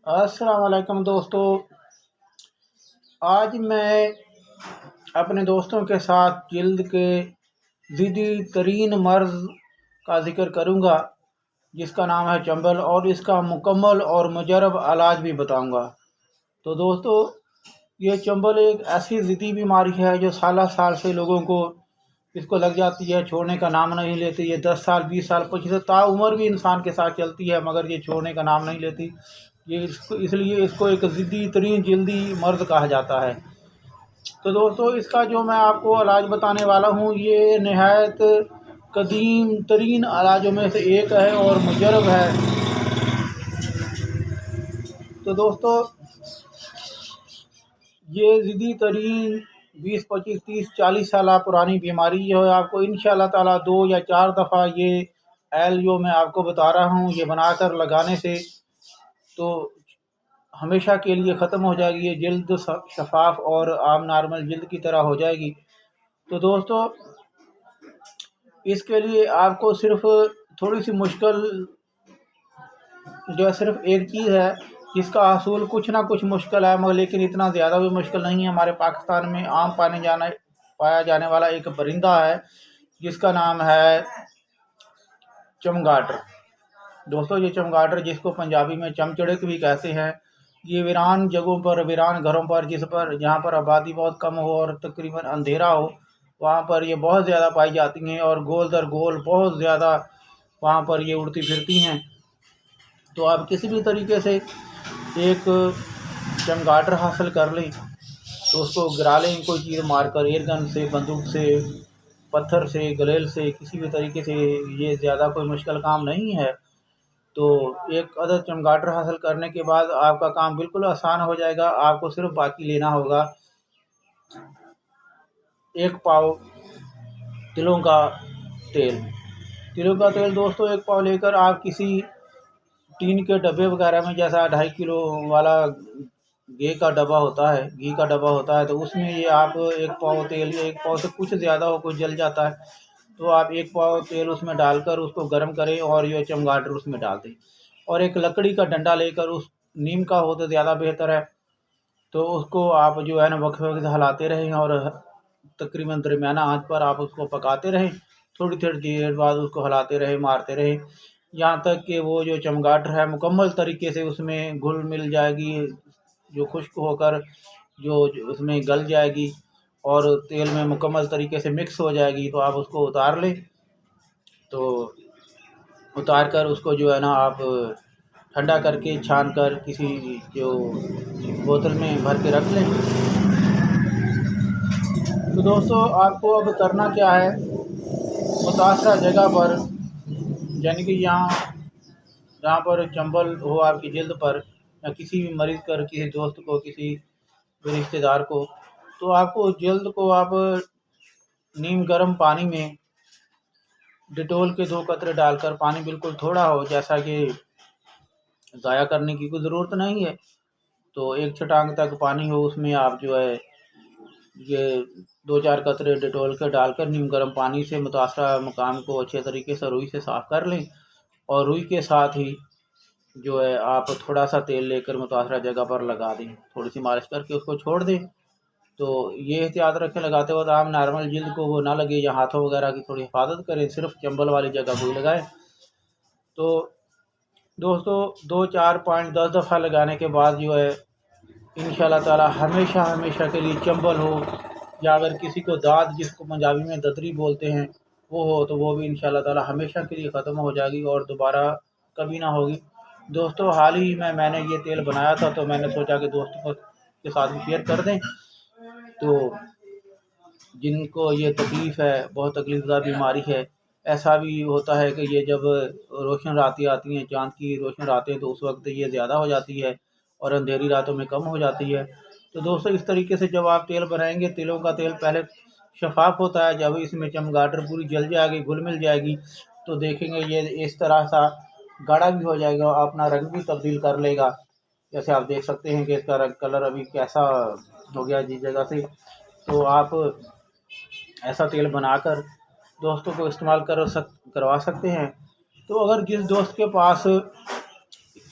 अस्सलाम वालेकुम दोस्तों। आज मैं अपने दोस्तों के साथ जल्द के ज़िद्दी तरीन मर्ज़ का ज़िक्र करूँगा जिसका नाम है चंबल, और इसका मुकम्मल और मुजरब इलाज भी बताऊँगा। तो दोस्तों, ये चंबल एक ऐसी ज़िद्दी बीमारी है जो साल साल से लोगों को इसको लग जाती है, छोड़ने का नाम नहीं लेती। ये 10 साल 20 साल 25 ताउम्र भी इंसान के साथ चलती है, मगर ये छोड़ने का नाम नहीं लेती। ये इसलिए इसको एक ज़िद्दी तरीन जल्दी मर्ज़ कहा जाता है। तो दोस्तों, इसका जो मैं आपको इलाज बताने वाला हूँ, ये नहायत कदीम तरीन इलाजों में से एक है और मुजरब है। तो दोस्तों, ये ज़िद्दी तरीन 20 25 30 40 साल पुरानी बीमारी जो है, आपको इंशाअल्लाह ताला 2 या 4 दफ़ा ये एल जो मैं आपको बता रहा हूँ, ये बनाकर लगाने से तो हमेशा के लिए ख़त्म हो जाएगी। ये जल्द शफाफ और आम नॉर्मल जल्द की तरह हो जाएगी। तो दोस्तों, इसके लिए आपको सिर्फ थोड़ी सी मुश्किल जो है, सिर्फ एक चीज़ है जिसका हासिल कुछ ना कुछ मुश्किल है, मगर लेकिन इतना ज़्यादा भी मुश्किल नहीं है। हमारे पाकिस्तान में आम पाया जाने वाला एक परिंदा है जिसका नाम है चमगादड़। दोस्तों, ये चमगादड़, जिसको पंजाबी में चमचड़क भी कहते हैं, ये वीरान जगहों पर, वीरान घरों पर, जहाँ पर आबादी बहुत कम हो और तकरीबन अंधेरा हो, वहाँ पर ये बहुत ज़्यादा पाई जाती हैं और गोल दर गोल बहुत ज़्यादा वहाँ पर ये उड़ती फिरती हैं। तो आप किसी भी तरीके से एक चमगादड़ हासिल कर लें, तो उसको गिरा लें कोई चीज़ मारकर, एयर गन से, बंदूक से, पत्थर से, गलेल से, किसी भी तरीके से। ये ज़्यादा कोई मुश्किल काम नहीं है। तो एक अदद चमगादड़ हासिल करने के बाद आपका काम बिल्कुल आसान हो जाएगा। आपको सिर्फ बाकी लेना होगा 1 पाव तिलों का तेल। तिलों का तेल दोस्तों 1 पाव लेकर आप किसी टीन के डब्बे वगैरह में, जैसा 2.5 किलो वाला घी का डब्बा होता है, तो उसमें ये आप 1 पाव तेल, 1 पाव से कुछ ज़्यादा हो, कुछ जल जाता है, तो आप 1 पाव तेल उसमें डालकर उसको गर्म करें और ये चमगादड़ उसमें डाल दें। और एक लकड़ी का डंडा लेकर, उस नीम का हो तो ज़्यादा बेहतर है, तो उसको आप जो है ना वक्त वक्त हिलाते रहें और तकरीबन दरमियाना आंच पर आप उसको पकाते रहें। थोड़ी थोड़ी देर बाद उसको हिलाते रहें, मारते रहें, यहाँ तक कि वो जो चमगादड़ है मुकम्मल तरीके से उसमें घुल मिल जाएगी, जो खुश्क होकर जो उसमें गल जाएगी और तेल में मुकम्मल तरीके से मिक्स हो जाएगी। तो आप उसको उतार लें। तो उतार कर उसको जो है ना आप ठंडा करके, छान कर किसी जो बोतल में भर के रख लें। तो दोस्तों, आपको अब करना क्या है, मुतासरा जगह पर, यानी कि जहाँ पर चंबल हो आपकी जल्द पर, या किसी भी मरीज़ कर, किसी दोस्त को, किसी भी रिश्तेदार को, तो आपको जल्द को आप नीम गर्म पानी में डिटोल के 2 कतरे डालकर, पानी बिल्कुल थोड़ा हो, जैसा कि ज़ाया करने की कोई ज़रूरत नहीं है, तो 1 छटांग तक पानी हो, उसमें आप जो है ये 2-4 कतरे डिटोल के डालकर नीम गर्म पानी से मुतासरा मकाम को अच्छे तरीके से रुई से साफ़ कर लें। और रुई के साथ ही जो है आप थोड़ा सा तेल लेकर मुतासरा जगह पर लगा दें, थोड़ी सी मालिश करके उसको छोड़ दें। तो ये एहतियात रखें लगाते वक्त आप नॉर्मल जल्द को वो ना लगे, या हाथों वगैरह की थोड़ी हिफाजत करें, सिर्फ चंबल वाली जगह को ही लगाएं। तो दोस्तों, 2 4 5 10 दफ़ा लगाने के बाद जो है इंशाअल्लाह ताला हमेशा हमेशा के लिए चंबल हो, या अगर किसी को दाद, जिसको पंजाबी में ददरी बोलते हैं, वो हो, तो वो भी इंशाअल्लाह ताला हमेशा के लिए ख़त्म हो जाएगी और दोबारा कभी ना होगी। दोस्तों, हाल ही में मैंने ये तेल बनाया था, तो मैंने सोचा कि दोस्तों को के साथ भी शेयर कर दें। तो जिनको ये तकलीफ़ है, बहुत तकलीफ़दा बीमारी है, ऐसा भी होता है कि ये जब रोशन रातें आती हैं, चाँद की रोशन रातें, तो उस वक्त ये ज़्यादा हो जाती है और अंधेरी रातों में कम हो जाती है। तो दोस्तों, इस तरीके से जब आप तेल बनाएंगे, तिलों का तेल पहले शफ़ाफ़ होता है, जब इसमें चमगादड़ पूरी जल जाएगी, घुल मिल जाएगी, तो देखेंगे ये इस तरह सा गाढ़ा भी हो जाएगा, अपना रंग भी तब्दील कर लेगा। जैसे आप देख सकते हैं कि इसका रंग, कलर अभी कैसा हो गया जिस जगह से। तो आप ऐसा तेल बनाकर दोस्तों को इस्तेमाल करवा सकते हैं। तो अगर जिस दोस्त के पास